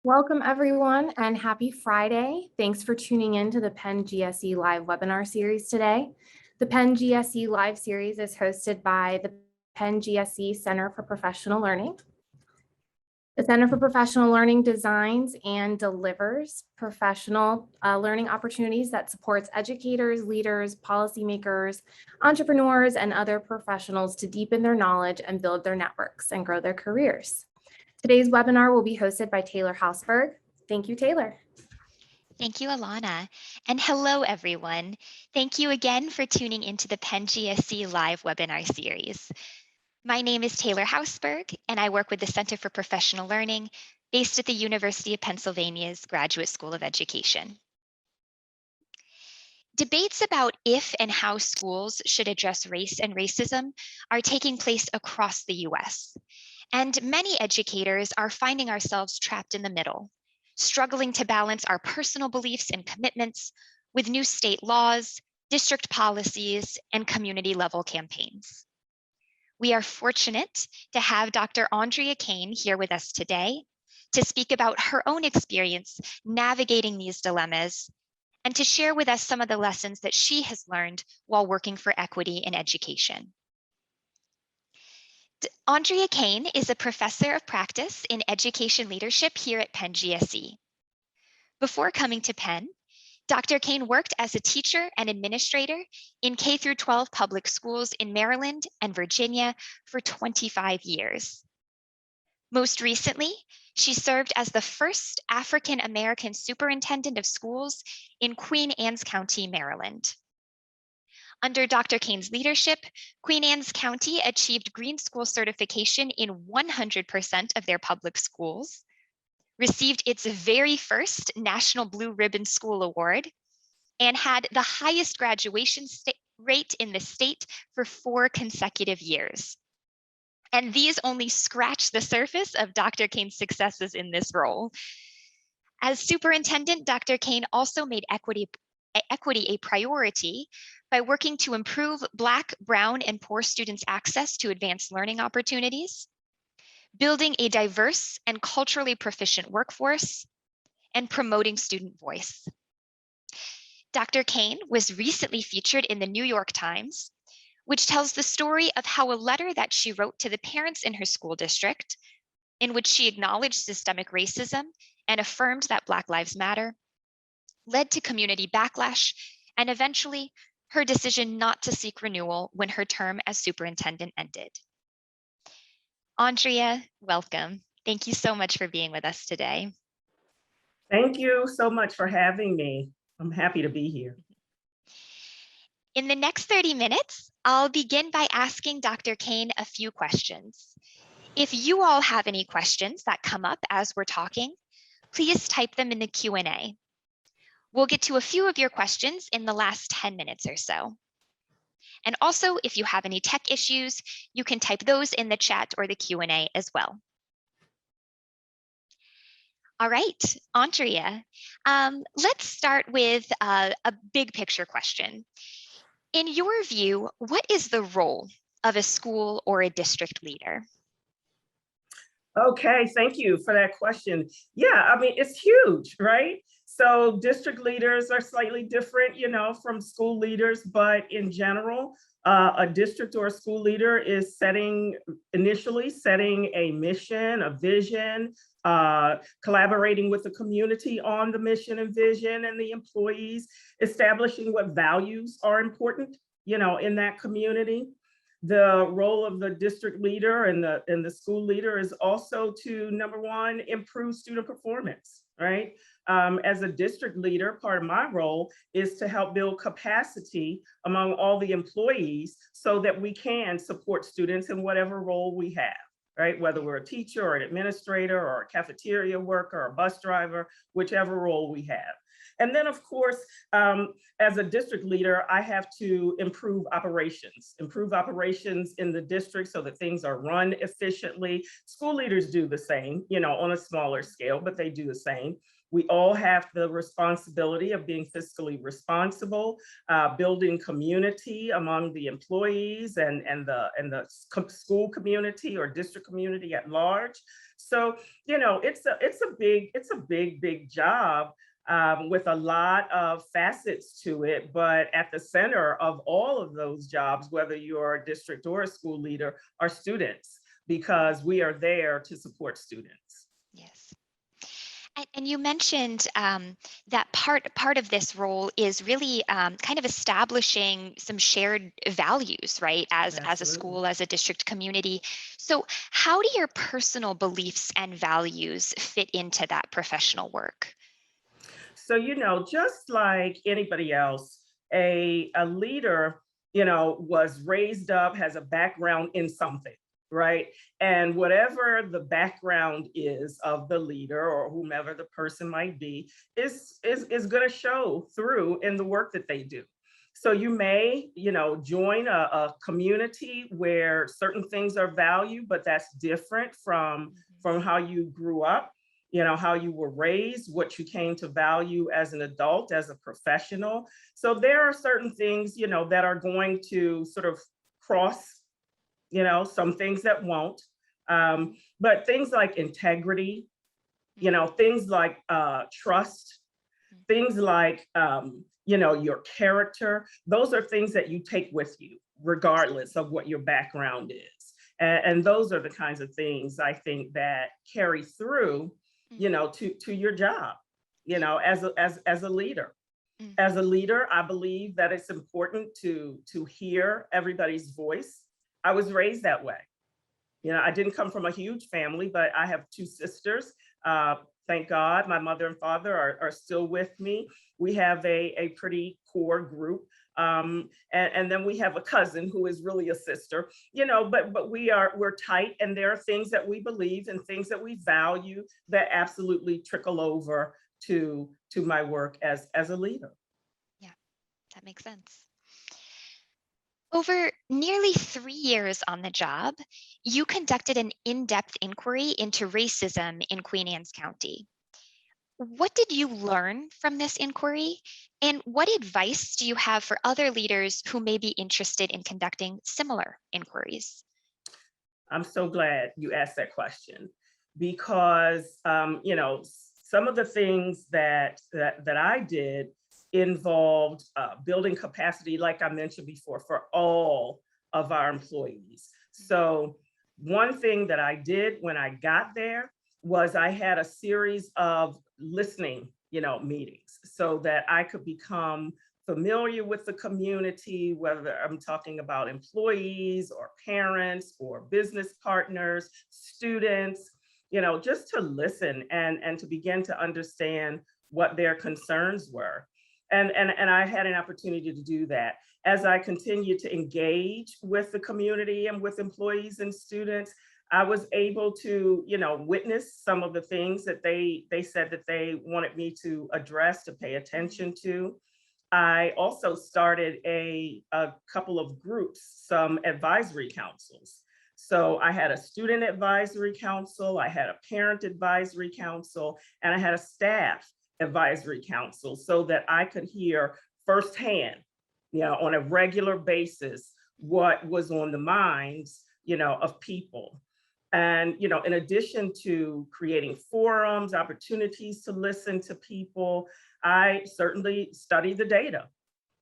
Welcome everyone and happy Friday. Thanks for tuning in to the Penn GSE Live webinar series today. The Penn GSE Live series is hosted by the Penn GSE Center for Professional Learning. The Center for Professional Learning designs and delivers professional learning opportunities that supports educators, leaders, policymakers, entrepreneurs, and other professionals to deepen their knowledge and build their networks and grow their careers. Today's webinar will be hosted by Taylor Hausberg. Thank you, Taylor. Thank you, Alana. And hello, everyone. Thank you again for tuning into the Penn GSE Live webinar series. My name is Taylor Hausberg, and I work with the Center for Professional Learning based at the University of Pennsylvania's Graduate School of Education. Debates about if and how schools should address race and racism are taking place across the US. And many educators are finding ourselves trapped in the middle, struggling to balance our personal beliefs and commitments with new state laws, district policies, and community level campaigns. We are fortunate to have Dr. Andrea Kane here with us today to speak about her own experience navigating these dilemmas and to share with us some of the lessons that she has learned while working for equity in education. Andrea Kane is a professor of practice in education leadership here at Penn GSE. Before coming to Penn, Dr. Kane worked as a teacher and administrator in K-12 public schools in Maryland and Virginia for 25 years. Most recently, she served as the first African-American superintendent of schools in Queen Anne's County, Maryland. Under Dr. Kane's leadership, Queen Anne's County achieved Green School certification in 100% of their public schools, received its very first National Blue Ribbon School Award, and had the highest graduation rate in the state for 4 consecutive years. And these only scratch the surface of Dr. Kane's successes in this role. As superintendent, Dr. Kane also made equity a priority by working to improve Black, Brown, and poor students' access to advanced learning opportunities, building a diverse and culturally proficient workforce, and promoting student voice. Dr. Kane was recently featured in the New York Times, which tells the story of how a letter that she wrote to the parents in her school district, in which she acknowledged systemic racism and affirmed that Black Lives Matter, led to community backlash and eventually her decision not to seek renewal when her term as superintendent ended. Andrea, welcome. Thank you so much for being with us today. Thank you so much for having me. I'm happy to be here. In the next 30 minutes, I'll begin by asking Dr. Kane a few questions. If you all have any questions that come up as we're talking, please type them in the Q&A. We'll get to a few of your questions in the last 10 minutes or so. And also, if you have any tech issues, you can type those in the chat or the Q&A as well. All right, Andrea, let's start with a big picture question. In your view, what is the role of a school or a district leader? Okay, thank you for that question. Yeah, I mean, it's huge, right? So district leaders are slightly different, from school leaders, but in general, a district or a school leader is initially setting a mission, a vision, collaborating with the community on the mission and vision and the employees, establishing what values are important, in that community. The role of the district leader and the school leader is also to, number one, improve student performance, right? As a district leader, part of my role is to help build capacity among all the employees so that we can support students in whatever role we have, right? Whether we're a teacher or an administrator or a cafeteria worker or a bus driver, whichever role we have. And then, of course, as a district leader, I have to improve operations in the district so that things are run efficiently. School leaders do the same, on a smaller scale, but they do the same. We all have the responsibility of being fiscally responsible, building community among the employees and the school community or district community at large. So, you know, it's a big job, with a lot of facets to it. But at the center of all of those jobs, whether you're a district or a school leader, are students, because we are there to support students. Yes. And you mentioned that part of this role is really kind of establishing some shared values, right? As a Absolutely. school, as a district community. So how do your personal beliefs and values fit into that professional work? So, you know, just like anybody else, a leader, you know, was raised up, has a background in something, right? And whatever the background is of the leader or whomever the person might be, is going to show through in the work that they do. So you may, you know, join a community where certain things are valued, but that's different from how you grew up, you know, how you were raised, what you came to value as an adult, as a professional. So there are certain things, you know, that are going to sort of cross, you know, some things that won't. But things like integrity, you know, things like trust, things like, you know, your character, those are things that you take with you, regardless of what your background is. And those are the kinds of things I think that carry through, you know, to your job, you know, as a leader. As a leader, I believe that it's important to hear everybody's voice. I was raised that way. You know, I didn't come from a huge family, but I have two sisters. Thank God, my mother and father are still with me. We have a pretty core group. And then we have a cousin who is really a sister, you know, but we're tight, and there are things that we believe and things that we value that absolutely trickle over to my work as a leader. Yeah, that makes sense. Over nearly 3 years on the job, you conducted an in-depth inquiry into racism in Queen Anne's County. What did you learn from this inquiry? And what advice do you have for other leaders who may be interested in conducting similar inquiries? I'm so glad you asked that question, because you know, some of the things that I did involved building capacity, like I mentioned before, for all of our employees. So one thing that I did when I got there was I had a series of listening, you know, meetings, so that I could become familiar with the community, whether I'm talking about employees or parents or business partners, students, you know, just to listen and to begin to understand what their concerns were. And I had an opportunity to do that. As I continued to engage with the community and with employees and students, I was able to, you know, witness some of the things that they said that they wanted me to address, to pay attention to. I also started a couple of groups, some advisory councils. So I had a student advisory council, I had a parent advisory council, and I had a staff advisory council, so that I could hear firsthand, you know, on a regular basis, what was on the minds, you know, of people. And, you know, in addition to creating forums, opportunities to listen to people, I certainly studied the data.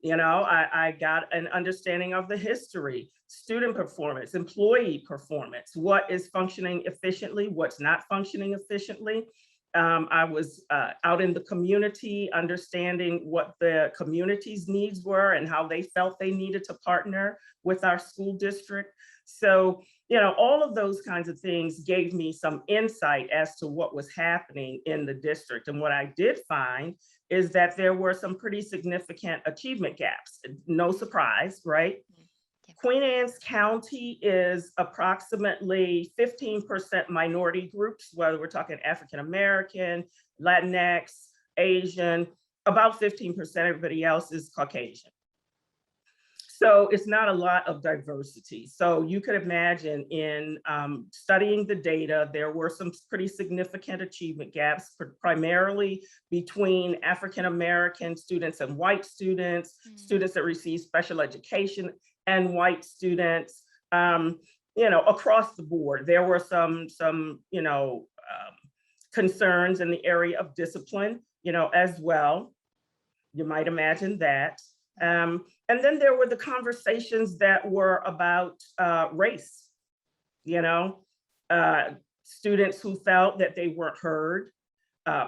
You know, I got an understanding of the history, student performance, employee performance, what is functioning efficiently, what's not functioning efficiently. I was out in the community, understanding what the community's needs were and how they felt they needed to partner with our school district. So, you know, all of those kinds of things gave me some insight as to what was happening in the district. And what I did find is that there were some pretty significant achievement gaps. No surprise, right? Queen Anne's County is approximately 15% minority groups, whether we're talking African American, Latinx, Asian, about 15%, everybody else is Caucasian. So it's not a lot of diversity. So you could imagine in studying the data, there were some pretty significant achievement gaps, primarily between African-American students and white students, students that receive special education and white students, across the board. There were some concerns in the area of discipline, as well. You might imagine that. And then there were the conversations that were about race, students who felt that they weren't heard,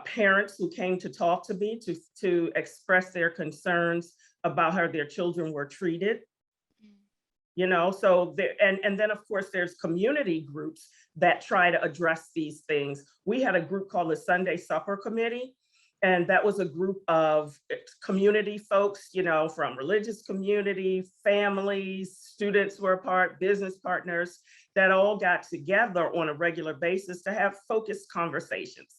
parents who came to talk to me to express their concerns about how their children were treated. So there, and then of course there's community groups that try to address these things. We had a group called the Sunday Supper Committee, and that was a group of community folks, from religious community, families, students were a part, business partners, that all got together on a regular basis to have focused conversations.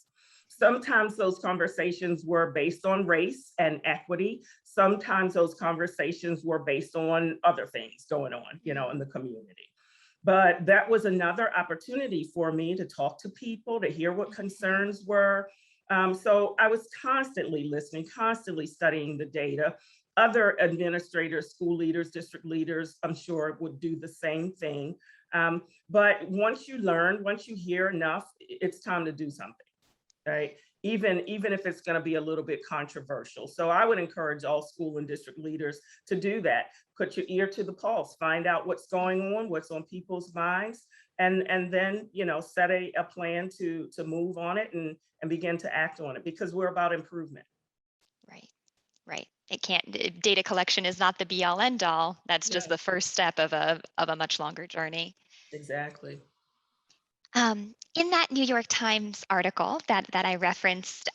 Sometimes those conversations were based on race and equity. Sometimes those conversations were based on other things going on, in the community. But that was another opportunity for me to talk to people, to hear what concerns were. So I was constantly listening, constantly studying the data. Other administrators, school leaders, district leaders, I'm sure would do the same thing. But once you learn, once you hear enough, it's time to do something, right? Even if it's going to be a little bit controversial. So I would encourage all school and district leaders to do that. Put your ear to the pulse, find out what's going on, what's on people's minds, and then, set a plan to move on it and begin to act on it, because we're about improvement. Right. Data collection is not the be all end all. That's just the first step of a much longer journey. Exactly. In that New York Times article that I referenced,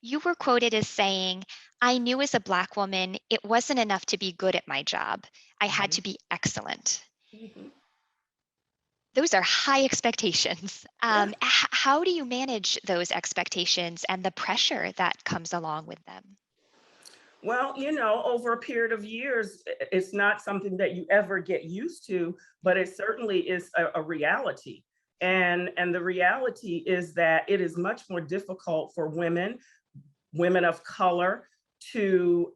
you were quoted as saying, "I knew as a Black woman, it wasn't enough to be good at my job. I had to be excellent." Those are high expectations. How do you manage those expectations and the pressure that comes along with them? Well, over a period of years, it's not something that you ever get used to, but it certainly is a reality. And the reality is that it is much more difficult for women of color, to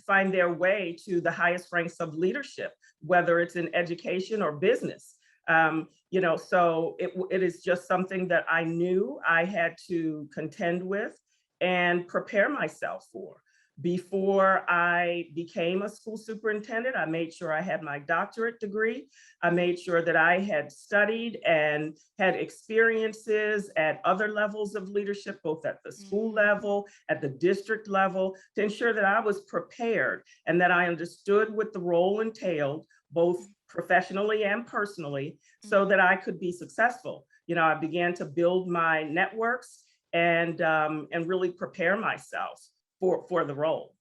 find their way to the highest ranks of leadership, whether it's in education or business. So it is just something that I knew I had to contend with and prepare myself for. Before I became a school superintendent, I made sure I had my doctorate degree. I made sure that I had studied and had experiences at other levels of leadership, both at the school level, at the district level, to ensure that I was prepared and that I understood what the role entailed, both professionally and personally, so that I could be successful. I began to build my networks and really prepare myself for the role.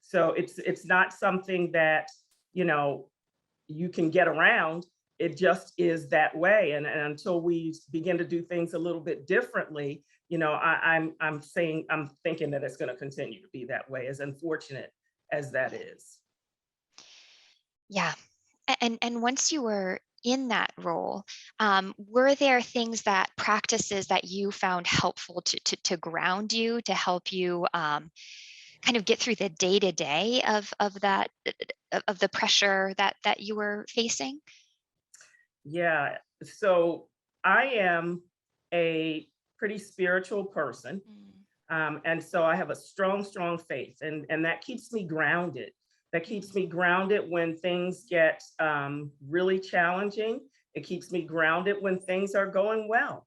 So it's not something that, you can get around. It just is that way. And until we begin to do things a little bit differently, I'm thinking that it's going to continue to be that way, as unfortunate as that is. Yeah. And once you were in that role, were there practices that you found helpful to ground you, to help you kind of get through the day-to-day of the pressure that you were facing? Yeah, so I am a pretty spiritual person. And so I have a strong faith, and that keeps me grounded. That keeps me grounded when things get really challenging. It keeps me grounded when things are going well.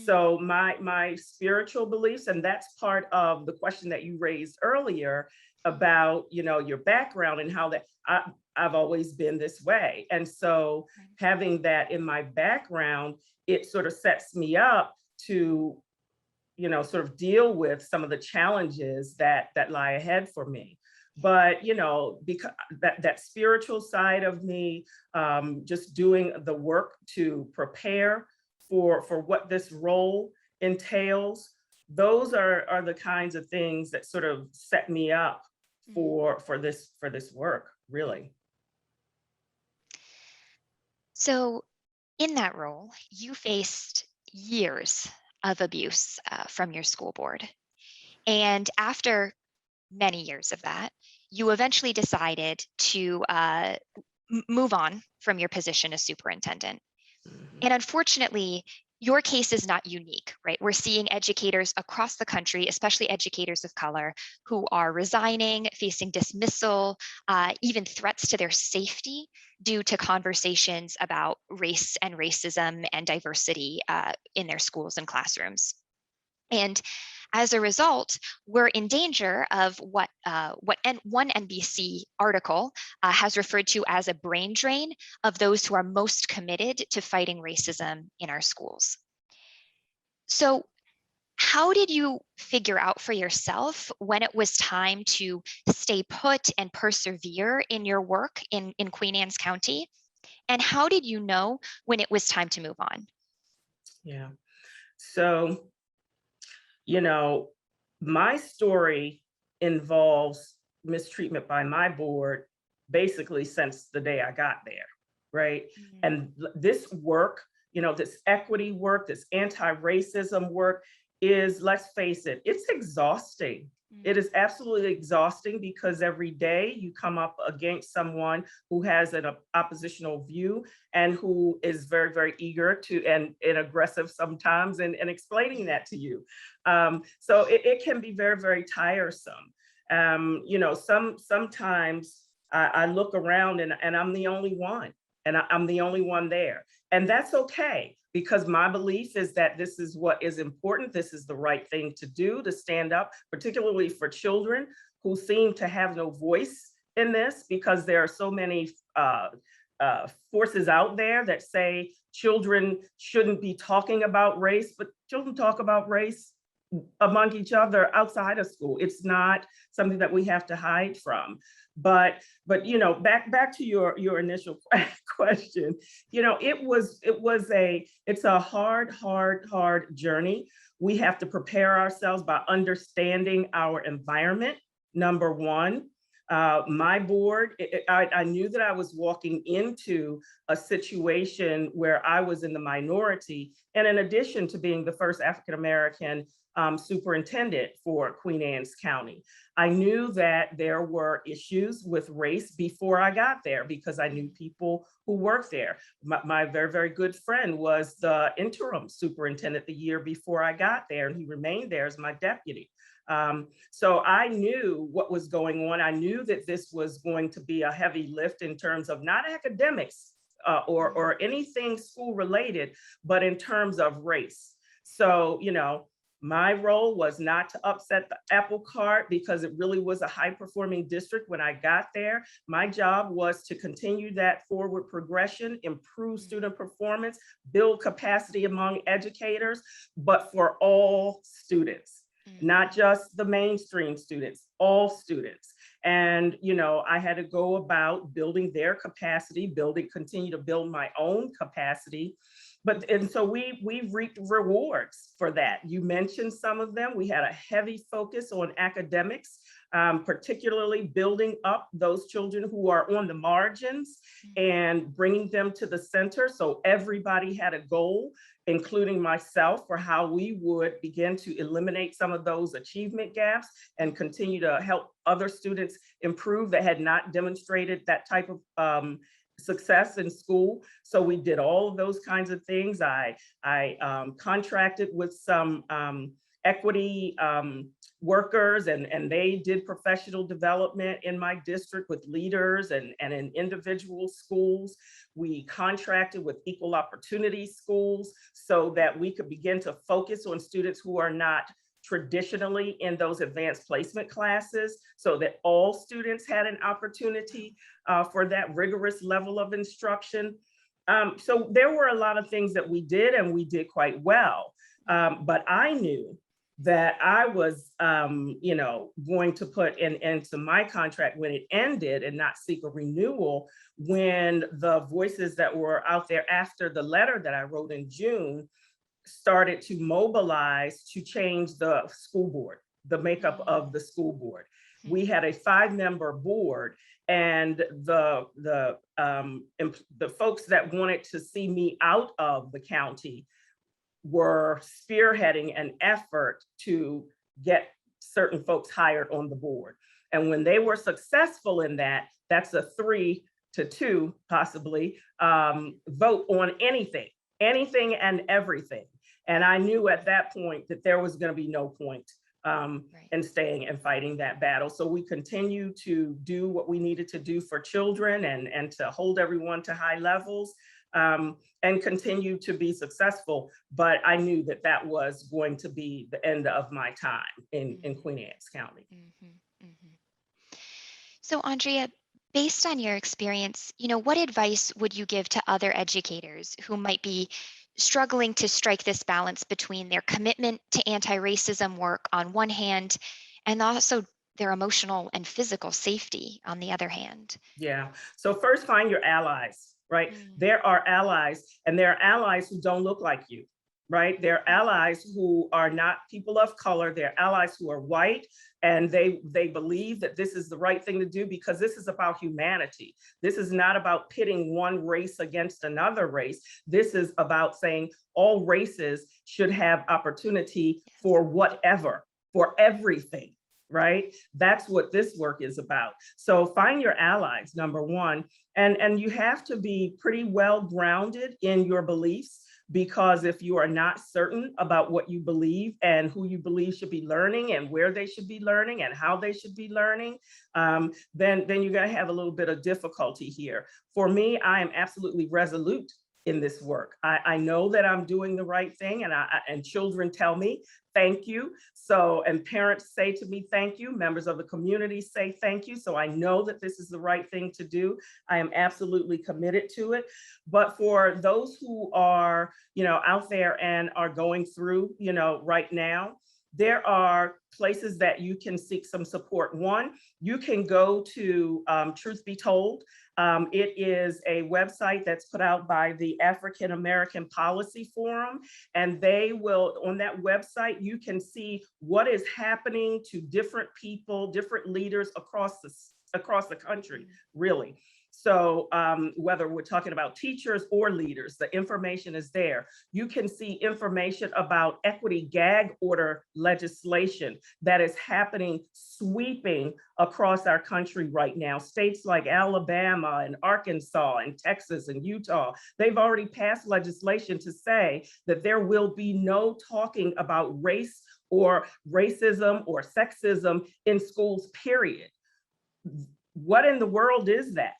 So my spiritual beliefs, and that's part of the question that you raised earlier about, your background and how that I've always been this way. And so having that in my background, it sort of sets me up to, sort of deal with some of the challenges that lie ahead for me. But, because that spiritual side of me, just doing the work to prepare for what this role entails, those are the kinds of things that sort of set me up for this work. really. So in that role, you faced years of abuse from your school board. And after many years of that, you eventually decided to move on from your position as superintendent. Mhm. And unfortunately, your case is not unique, right? We're seeing educators across the country, especially educators of color, who are resigning, facing dismissal, even threats to their safety due to conversations about race and racism and diversity in their schools and classrooms. And as a result, we're in danger of what one NBC article has referred to as a brain drain of those who are most committed to fighting racism in our schools. So how did you figure out for yourself when it was time to stay put and persevere in your work in Queen Anne's County? And how did you know when it was time to move on? Yeah. So, you know, my story involves mistreatment by my board basically since the day I got there, right? Mhm. And this work, this equity work, this anti-racism work is, let's face it, it's exhausting. It is absolutely exhausting because every day you come up against someone who has an oppositional view and who is very, very eager to and aggressive sometimes and explaining that to you. So it can be very, very tiresome. Sometimes I look around and I'm the only one, and I'm the only one there. And that's okay, because my belief is that this is what is important. This is the right thing to do, to stand up, particularly for children who seem to have no voice in this, because there are so many forces out there that say children shouldn't be talking about race, but children talk about race among each other outside of school. It's not something that we have to hide from. But back to your initial question, it's a hard journey. We have to prepare ourselves by understanding our environment. Number one, my board, I knew that I was walking into a situation where I was in the minority. And in addition to being the first African-American superintendent for Queen Anne's County, I knew that there were issues with race before I got there because I knew people who worked there. My very, very good friend was the interim superintendent the year before I got there, and he remained there as my deputy. So I knew what was going on. I knew that this was going to be a heavy lift in terms of not academics or anything school related, but in terms of race. So, my role was not to upset the apple cart because it really was a high performing district when I got there. My job was to continue that forward progression, improve student performance, build capacity among educators, but for all students. Not just the mainstream students, all students. And, I had to go about building their capacity, continue to build my own capacity. And so we reaped rewards for that. You mentioned some of them. We had a heavy focus on academics, particularly building up those children who are on the margins and bringing them to the center. So everybody had a goal, including myself, for how we would begin to eliminate some of those achievement gaps and continue to help other students improve that had not demonstrated that type of success in school. So we did all of those kinds of things. I contracted with some equity workers, and they did professional development in my district with leaders and in individual schools. We contracted with equal opportunity schools so that we could begin to focus on students who are not traditionally in those advanced placement classes, so that all students had an opportunity for that rigorous level of instruction. So there were a lot of things that we did, and we did quite well. But I knew that I was, going to put into my contract when it ended and not seek a renewal when the voices that were out there after the letter that I wrote in June started to mobilize to change the school board, the makeup of the school board. we had a 5-member board, and the folks that wanted to see me out of the county were spearheading an effort to get certain folks hired on the board. And when they were successful in that, that's a 3-2 possibly vote on anything and everything. And I knew at that point that there was going to be no point in staying and fighting that battle. So we continue to do what we needed to do for children and to hold everyone to high levels and continue to be successful. But I knew that that was going to be the end of my time in Queen Anne's County. So Andrea, based on your experience, what advice would you give to other educators who might be struggling to strike this balance between their commitment to anti-racism work on one hand, and also their emotional and physical safety on the other hand? Yeah. So first, find your allies, right? There are allies, and there are allies who don't look like you, right? There are allies who are not people of color. There are allies who are white, and they believe that this is the right thing to do because this is about humanity. This is not about pitting one race against another race. This is about saying all races should have opportunity for whatever, for everything, right? That's what this work is about. So find your allies, number one, and you have to be pretty well grounded in your beliefs. Because if you are not certain about what you believe and who you believe should be learning and where they should be learning and how they should be learning, then you're going to have a little bit of difficulty here. For me, I am absolutely resolute in this work. I know that I'm doing the right thing, and children tell me, thank you. So, and parents say to me, thank you. Members of the community say thank you. So I know that this is the right thing to do. I am absolutely committed to it. But for those who are, out there and are going through, right now, there are places that you can seek some support. One, you can go to Truth Be Told. It is a website that's put out by the African American Policy Forum, and they will, on that website, you can see what is happening to different people, different leaders across the country, really. So whether we're talking about teachers or leaders, the information is there. You can see information about equity gag order legislation that is happening, sweeping across our country right now. States like Alabama and Arkansas and Texas and Utah, they've already passed legislation to say that there will be no talking about race or racism or sexism in schools, period. What in the world is that?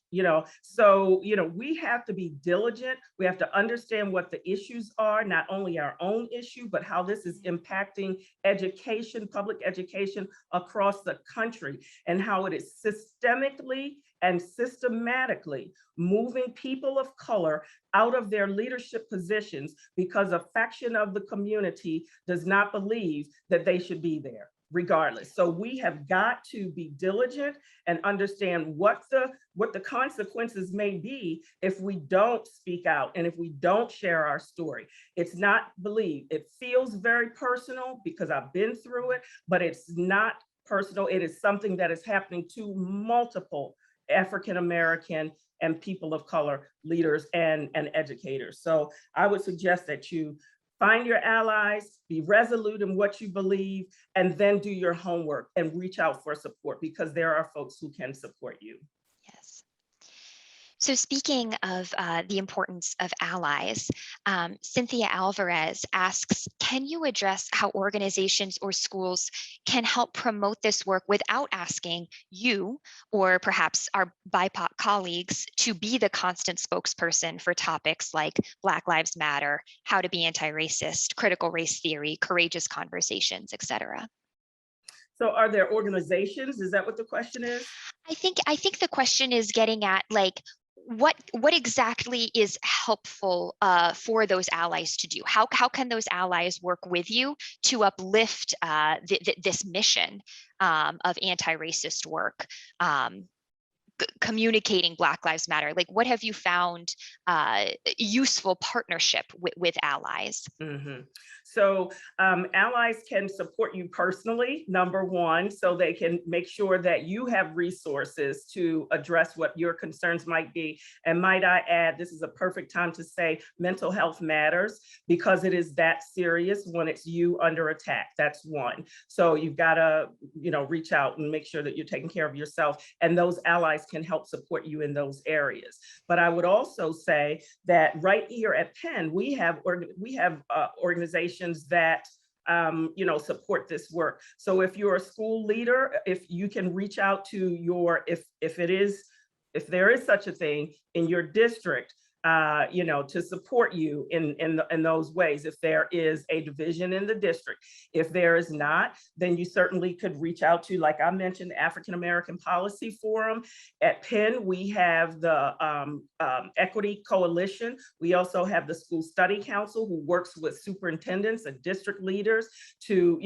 So, we have to be diligent. We have to understand what the issues are, not only our own issue, but how this is impacting education, public education across the country, and how it is systemically and systematically moving people of color out of their leadership positions because a faction of the community does not believe that they should be there, regardless. So we have got to be diligent and understand what the consequences may be if we don't speak out and if we don't share our story. It's not believed. It feels very personal because I've been through it, but it's not personal. It is something that is happening to multiple African American and people of color leaders and educators. So I would suggest that you find your allies, be resolute in what you believe, and then do your homework and reach out for support because there are folks who can support you. Yes. So speaking of the importance of allies, Cynthia Alvarez asks, can you address how organizations or schools can help promote this work without asking you or perhaps our BIPOC colleagues to be the constant spokesperson for topics like Black Lives Matter, how to be anti-racist, critical race theory, courageous conversations, etc.? So are there organizations? Is that what the question is? I think the question is getting at what exactly is helpful for those allies to do? How can those allies work with you to uplift this mission of anti-racist work, communicating Black Lives Matter? Like, what have you found useful partnership with allies? Mm-hmm. So allies can support you personally, number one, so they can make sure that you have resources to address what your concerns might be. And might I add, this is a perfect time to say mental health matters, because it is that serious when it's you under attack. That's one. So you've got to, reach out and make sure that you're taking care of yourself. And those allies can help support you in those areas. But I would also say that right here at Penn, we have organizations that support this work. So if you're a school leader, if you can reach out to if there is such a thing in your district, to support you in those ways. If there is a division in the district, if there is not, then you certainly could reach out to, like I mentioned, the African American Policy Forum. At Penn, we have the Equity Coalition. We also have the School Study Council, who works with superintendents and district leaders to,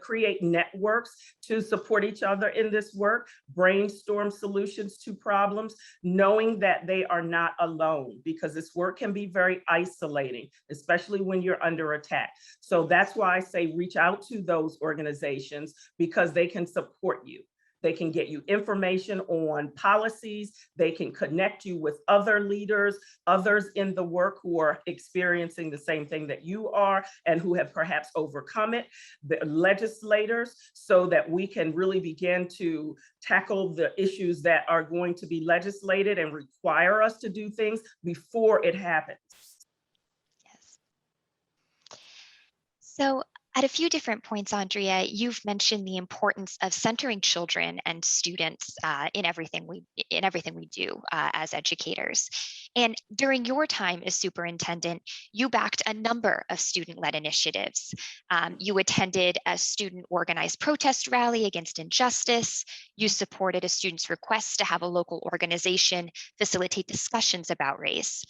create networks to support each other in this work, brainstorm solutions to problems, knowing that they are not alone, because this work can be very isolating, especially when you're under attack. So that's why I say reach out to those organizations, because they can support you. They can get you information on policies. They can connect you with other leaders, others in the work who are experiencing the same thing that you are and who have perhaps overcome it, the legislators, so that we can really begin to tackle the issues that are going to be legislated and require us to do things before it happens. Yes. So at a few different points, Andrea, you've mentioned the importance of centering children and students in everything we do as educators. And during your time as superintendent, you backed a number of student-led initiatives. You attended a student-organized protest rally against injustice. You supported a student's request to have a local organization facilitate discussions about race.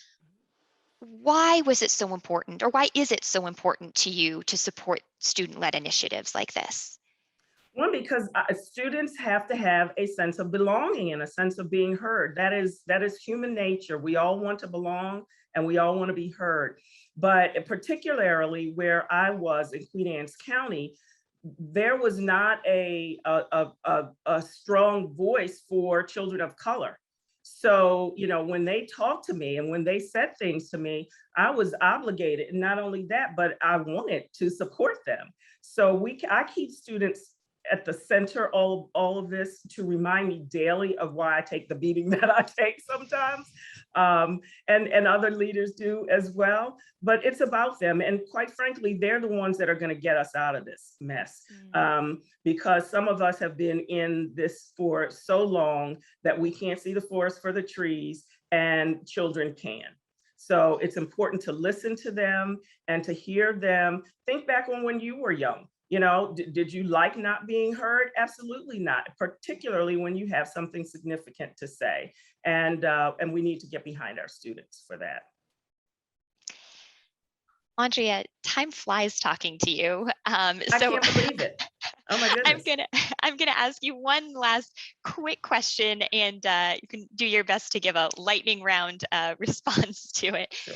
Why was it so important, or why is it so important to you to support student-led initiatives like this? One, because students have to have a sense of belonging and a sense of being heard. That is human nature. We all want to belong and we all want to be heard. But particularly where I was in Queen Anne's County, there was not a strong voice for children of color. So, when they talked to me and when they said things to me, I was obligated. And not only that, but I wanted to support them. So I keep students at the center all of this to remind me daily of why I take the beating that I take sometimes. And other leaders do as well. But it's about them. And quite frankly, they're the ones that are going to get us out of this mess. Because some of us have been in this for so long that we can't see the forest for the trees, and children can. So it's important to listen to them and to hear them. Think back on when you were young. Did you like not being heard? Absolutely not, particularly when you have something significant to say. And we need to get behind our students for that. Andrea, time flies talking to you. I can't believe it. Oh my goodness. I'm gonna ask you one last quick question, and you can do your best to give a lightning round response to it. Sure.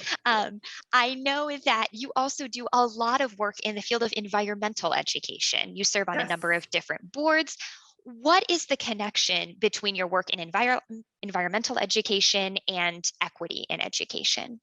I know that you also do a lot of work in the field of environmental education. You serve on a number of different boards. What is the connection between your work in environmental education and equity in education?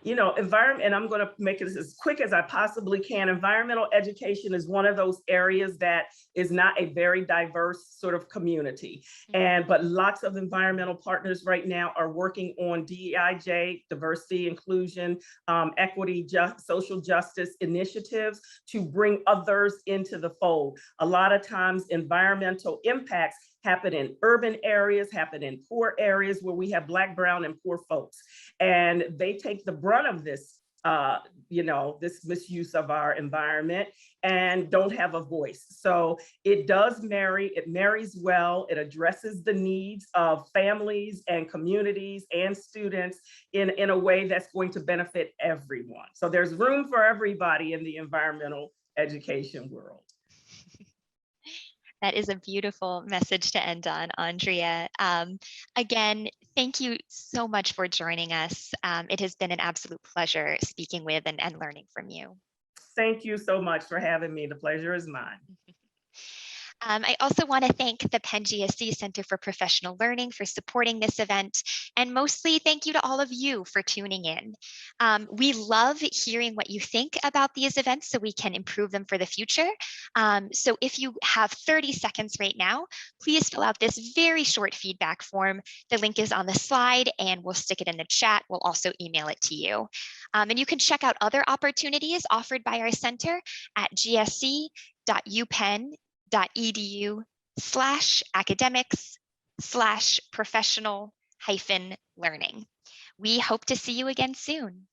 Environment, and I'm going to make it as quick as I possibly can. Environmental education is one of those areas that is not a very diverse sort of community. But lots of environmental partners right now are working on DEIJ, diversity, inclusion, equity, social justice initiatives to bring others into the fold. A lot of times environmental impacts happen in urban areas, happen in poor areas where we have Black, brown, and poor folks. And they take the brunt of this, this misuse of our environment and don't have a voice. So it marries well. It addresses the needs of families and communities and students in a way that's going to benefit everyone. So there's room for everybody in the environmental education world. That is a beautiful message to end on, Andrea. Again, thank you so much for joining us. It has been an absolute pleasure speaking with and learning from you. Thank you so much for having me. The pleasure is mine. I also want to thank the Penn GSE Center for Professional Learning for supporting this event, and mostly thank you to all of you for tuning in. We love hearing what you think about these events so we can improve them for the future. So if you have 30 seconds right now, please fill out this very short feedback form. The link is on the slide and we'll stick it in the chat. We'll also email it to you. And you can check out other opportunities offered by our center at gsc.upenn.edu/academics/professional-learning. We hope to see you again soon.